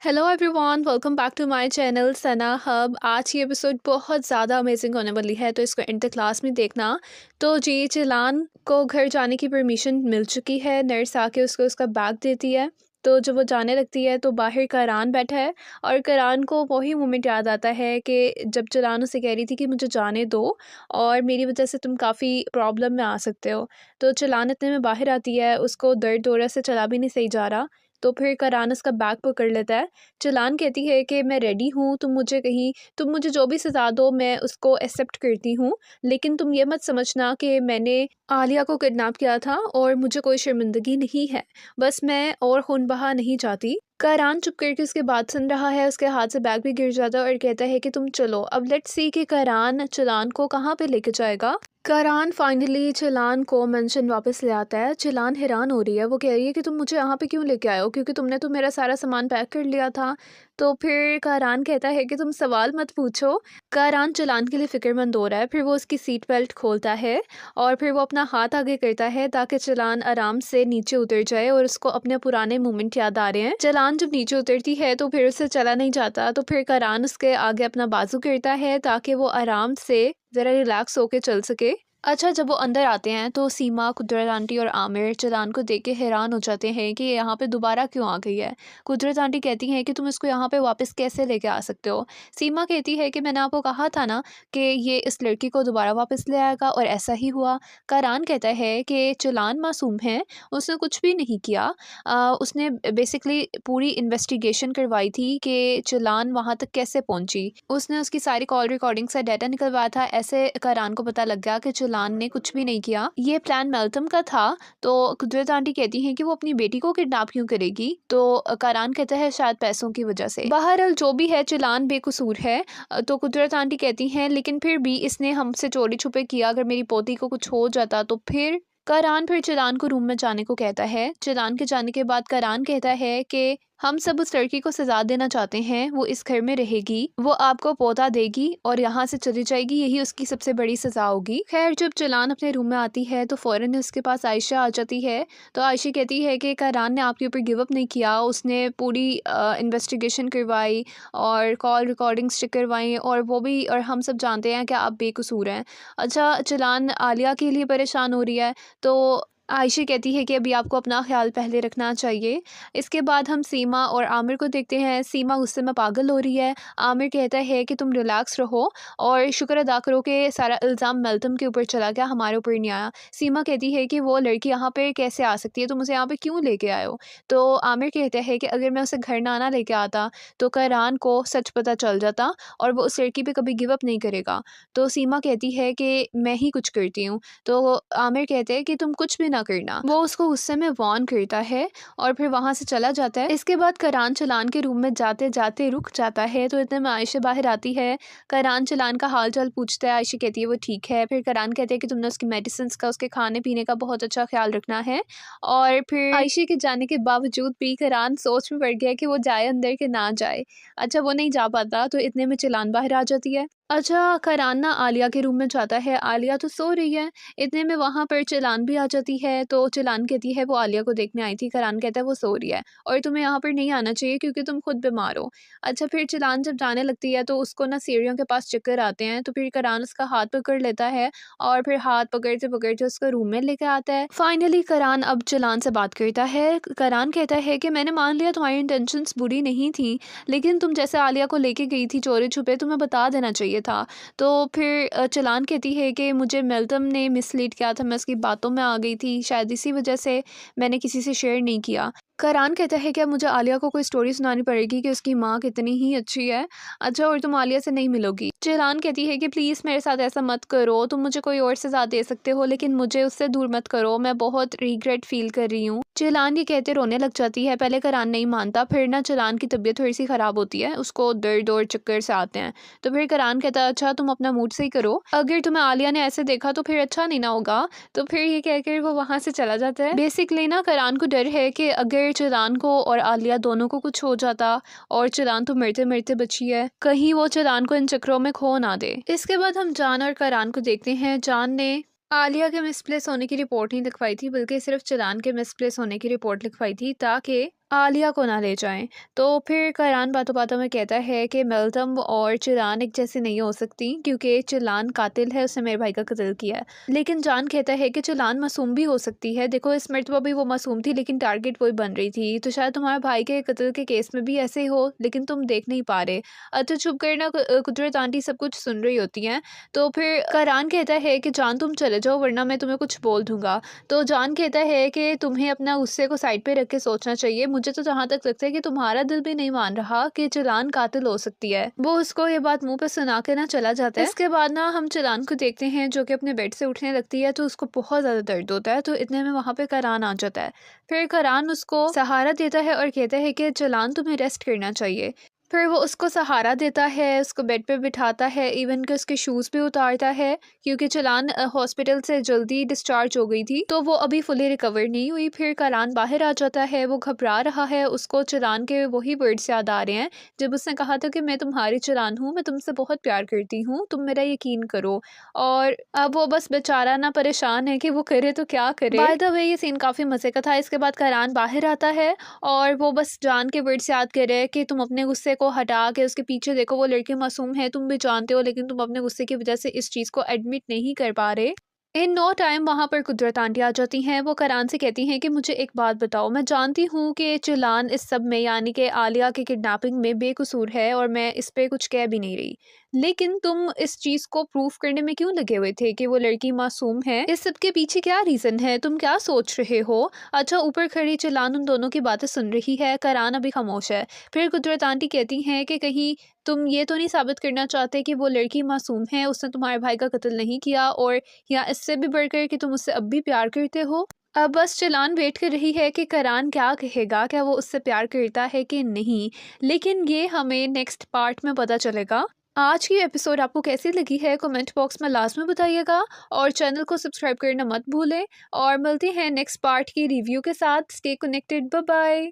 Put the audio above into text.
Hello everyone, welcome back to my channel Sana hub. आज की episode बहुत ज़्यादा अमेजिंग होने वाली है, तो इसको एंड तक क्लास में देखना। तो जी, चिलान को घर जाने की परमिशन मिल चुकी है। नर्स आके उसको उसका बैग देती है। तो जब वो जाने लगती है तो बाहर करान बैठा है और करान को वही मोमेंट याद आता है कि जब चिलान उसे कह रही थी कि मुझे जाने दो और मेरी वजह से तुम काफ़ी प्रॉब्लम में आ सकते हो। तो चिलान इतने में बाहर आती है, उसको दर्द हो रहा से चला भी नहीं सही जा रहा। तो फिर करान उसका बैग पकड़ लेता है। चिलान कहती है कि मैं रेडी हूँ, तुम मुझे जो भी सज़ा दो मैं उसको एक्सेप्ट करती हूँ, लेकिन तुम ये मत समझना कि मैंने आलिया को किडनैप किया था और मुझे कोई शर्मिंदगी नहीं है। बस मैं और खून बहा नहीं चाहती। करान चुप करके उसके बात सुन रहा है, उसके हाथ से बैग भी गिर जाता है और कहता है कि तुम चलो। अब लेट्स सी कि करान चिलान को कहाँ पे लेके जाएगा। करान फाइनली चिलान को मेंशन वापस ले आता है। चिलान हैरान हो रही है, वो कह रही है कि तुम मुझे यहाँ पे क्यों लेके आए हो, क्योंकि तुमने तो मेरा सारा सामान पैक कर लिया था। तो फिर करान कहता है कि तुम सवाल मत पूछो। करान चिलान के लिए फिक्रमंद हो रहा है। फिर वो उसकी सीट बेल्ट खोलता है और फिर वो अपना हाथ आगे करता है ताकि चिलान आराम से नीचे उतर जाए और उसको अपने पुराने मोमेंट याद आ रहे हैं। चिलान जब नीचे उतरती है तो फिर उससे चला नहीं जाता, तो फिर करान उसके आगे अपना बाजू करता है ताकि वो आराम से ज़रा रिलैक्स होके चल सके। अच्छा, जब वो अंदर आते हैं तो सीमा, कुदरत आंटी और आमिर चिलान को देख के हैरान हो जाते हैं कि ये यहाँ पे दोबारा क्यों आ गई है। कुदरत आंटी कहती हैं कि तुम इसको यहाँ पे वापस कैसे लेके आ सकते हो। सीमा कहती है कि मैंने आपको कहा था ना कि ये इस लड़की को दोबारा वापस ले आएगा, और ऐसा ही हुआ। करान कहता है कि चिलान मासूम है, उसने कुछ भी नहीं किया। उसने बेसिकली पूरी इन्वेस्टिगेशन करवाई थी कि चिलान वहाँ तक कैसे पहुँची। उसने उसकी सारी कॉल रिकॉर्डिंग से डाटा निकलवाया था। ऐसे करान को पता लग गया कि चिलान ने कुछ भी नहीं किया, ये प्लान मेल्टम का था। तो कुदरत आंटी कहती हैं कि वो अपनी बेटी को किडनैप क्यों करेगी। तो करान कहता है शायद पैसों की वजह से। बहरहाल जो भी है, चिलान बेकसूर है। तो कुदरत आंटी कहती हैं लेकिन फिर भी इसने हमसे चोरी छुपे किया, अगर मेरी पोती को कुछ हो जाता तो फिर। करान फिर चिलान को रूम में जाने को कहता है। चिलान के जाने के बाद करान कहता है कि हम सब उस लड़की को सजा देना चाहते हैं, वो इस घर में रहेगी, वो आपको पोता देगी और यहाँ से चली जाएगी, यही उसकी सबसे बड़ी सजा होगी। खैर, जब चिलान अपने रूम में आती है तो फौरन उसके पास आयशा आ जाती है। तो आयशा कहती है कि करान ने आपके ऊपर गिव अप नहीं किया, उसने पूरी इन्वेस्टिगेशन करवाई और कॉल रिकॉर्डिंग्स चेक करवाई, और वो भी, और हम सब जानते हैं कि आप बेकसूर हैं। अच्छा, चिलान आलिया के लिए परेशान हो रही है। तो आयशा कहती है कि अभी आपको अपना ख्याल पहले रखना चाहिए। इसके बाद हम सीमा और आमिर को देखते हैं। सीमा गुस्से में पागल हो रही है। आमिर कहता है कि तुम रिलैक्स रहो और शुक्र अदा करो कि सारा इल्ज़ाम मेल्टम के ऊपर चला गया, हमारे ऊपर नहीं आया। सीमा कहती है कि वो लड़की यहाँ पे कैसे आ सकती है, तुम उसे यहाँ पे क्यों लेके आए हो। तो आमिर कहता है कि अगर मैं उसे घर ना लेके आता तो करान को सच पता चल जाता और वो उस लड़की पे कभी गिव अप नहीं करेगा। तो सीमा कहती है कि मैं ही कुछ करती हूँ। तो आमिर कहते हैं कि तुम कुछ भी ना करना। वो उसको गुस्से में वार्न करता है और फिर वहां से चला जाता है। इसके बाद करान चिलान के रूम में जाते जाते रुक जाता है। तो इतने में आयशा बाहर आती है। करान चिलान का हाल चाल पूछता है। आयशा कहती है वो ठीक है। फिर करान कहते हैं कि तुमने उसकी मेडिसिन का, उसके खाने पीने का बहुत अच्छा ख्याल रखना है। और फिर आयशा के जाने के बावजूद भी करान सोच में पड़ गया कि वो जाए अंदर के ना जाए। अच्छा, वो नहीं जा पाता तो इतने में चिलान बाहर आ जाती है। अच्छा, करान ना आलिया के रूम में जाता है। आलिया तो सो रही है। इतने में वहाँ पर चिलान भी आ जाती है। तो चिलान कहती है वो आलिया को देखने आई थी। करान कहता है वो सो रही है और तुम्हें यहाँ पर नहीं आना चाहिए क्योंकि तुम खुद बीमार हो। अच्छा, फिर चिलान जब जाने लगती है तो उसको ना सीढ़ियों के पास चक्कर आते हैं। तो फिर करान उसका हाथ पकड़ लेता है और फिर हाथ पकड़ते पकड़ते उसको रूम में लेकर आता है। फाइनली करान अब चिलान से बात करता है। करान कहता है कि मैंने मान लिया तुम्हारी इंटेंशंस बुरी नहीं थी, लेकिन तुम जैसे आलिया को लेके गई थी चोरी छुपे, तुम्हें बता देना चाहिए था। तो फिर चिलान कहती है कि मुझे मेल्टम ने मिसलीड किया था, मैं उसकी बातों में आ गई थी, शायद इसी वजह से मैंने किसी से शेयर नहीं किया। करान कहता है कि अब मुझे आलिया को कोई स्टोरी सुनानी पड़ेगी कि उसकी माँ कितनी ही अच्छी है। अच्छा, और तुम आलिया से नहीं मिलोगी। चिलान कहती है कि प्लीज़ मेरे साथ ऐसा मत करो, तुम मुझे कोई और सजा दे सकते हो लेकिन मुझे उससे दूर मत करो, मैं बहुत रिग्रेट फील कर रही हूँ। चिलान ये कहते रोने लग जाती है। पहले करान नहीं मानता, फिर ना चिलान की तबीयत थोड़ी सी ख़राब होती है, उसको दर्द और चक्कर से आते हैं। तो फिर करान कहता है अच्छा तुम अपना मूड सही करो, अगर तुम्हें आलिया ने ऐसे देखा तो फिर अच्छा नहीं ना होगा। तो फिर ये कहकर वो वहाँ से चला जाता है। बेसिकली ना करान को डर है कि अगर चिलान को और आलिया दोनों को कुछ हो जाता, और चिलान तो मरते मरते बची है, कहीं वो चिलान को इन चक्रों में खो ना दे। इसके बाद हम जान और करान को देखते हैं। जान ने आलिया के मिसप्लेस होने की रिपोर्ट नहीं लिखवाई थी, बल्कि सिर्फ चिलान के मिसप्लेस होने की रिपोर्ट लिखवाई थी ताकि आलिया को ना ले जाएं। तो फिर करान बातों बातों में कहता है कि मलतम और चिलान एक जैसी नहीं हो सकती क्योंकि चिलान कातिल है, उसने मेरे भाई का कत्ल किया है। लेकिन जान कहता है कि चिलान मासूम भी हो सकती है, देखो इस मरतबा भी वो मासूम थी लेकिन टारगेट वही बन रही थी, तो शायद तुम्हारे भाई के कत्ल के केस में भी ऐसे ही हो लेकिन तुम देख नहीं पा रहे। अच्छा चुप करना, कुदरत आंटी सब कुछ सुन रही होती हैं। तो फिर करान कहता है कि जान तुम चले जाओ वरना मैं तुम्हें कुछ बोल दूंगा। तो जान कहता है कि तुम्हें अपना गुस्से को साइड पे रख के सोचना चाहिए, मुझे तो जहाँ तक लगता है कि तुम्हारा दिल भी नहीं मान रहा कि चिलान कातिल हो सकती है। वो उसको ये बात मुंह पे सुना के ना चला जाता है। इसके बाद ना हम चिलान को देखते हैं जो कि अपने बेड से उठने लगती है, तो उसको बहुत ज्यादा दर्द होता है, तो इतने में वहां पे करान आ जाता है। फिर करान उसको सहारा देता है और कहता है कि चिलान तुम्हें रेस्ट करना चाहिए। फिर वो उसको सहारा देता है, उसको बेड पे बिठाता है, इवन कि उसके शूज़ भी उतारता है क्योंकि चिलान हॉस्पिटल से जल्दी डिस्चार्ज हो गई थी, तो वो अभी फुली रिकवर नहीं हुई। फिर करान बाहर आ जाता है, वो घबरा रहा है, उसको चिलान के वही वर्ड्स याद आ रहे हैं जब उसने कहा था कि मैं तुम्हारी चिलान हूँ, मैं तुमसे बहुत प्यार करती हूँ, तुम मेरा यकीन करो। और अब वो बस बेचारा ना परेशान है कि वो करे तो क्या करे। बाय द वे ये सीन काफ़ी मज़े का था। इसके बाद करान बाहर आता है और वो बस जान के वर्ड्स याद कर रहे हैं कि तुम अपने गुस्से को हटा के उसके पीछे देखो, वो लड़की मासूम है, तुम भी जानते हो, लेकिन तुम अपने गुस्से की वजह से इस चीज़ को एडमिट नहीं कर पा रहे। इन नो टाइम वहाँ पर कुदरत आंटी आ जाती हैं। वो करान से कहती हैं कि मुझे एक बात बताओ, मैं जानती हूँ कि चिलान इस सब में यानी कि आलिया के किडनैपिंग में बेकसूर है और मैं इस पे कुछ कह भी नहीं रही, लेकिन तुम इस चीज़ को प्रूफ करने में क्यों लगे हुए थे कि वो लड़की मासूम है? इस सब के पीछे क्या रीज़न है? तुम क्या सोच रहे हो? अच्छा ऊपर खड़ी चिलान उन दोनों की बातें सुन रही है, करान अभी खामोश है। फिर कुदरत आंटी कहती हैं कि कहीं तुम ये तो नहीं साबित करना चाहते कि वो लड़की मासूम है, उसने तुम्हारे भाई का कत्ल नहीं किया, और या इससे भी बढ़कर कि तुम उससे अब भी प्यार करते हो? अब बस चिलान वेट कर रही है कि करान क्या कहेगा, क्या वो उससे प्यार करता है कि नहीं। लेकिन ये हमें नेक्स्ट पार्ट में पता चलेगा। आज की एपिसोड आपको कैसी लगी है कमेंट बॉक्स में लास्ट में बताइएगा, और चैनल को सब्सक्राइब करना मत भूलें। और मिलते हैं नेक्स्ट पार्ट की रिव्यू के साथ। Stay connected, bye bye.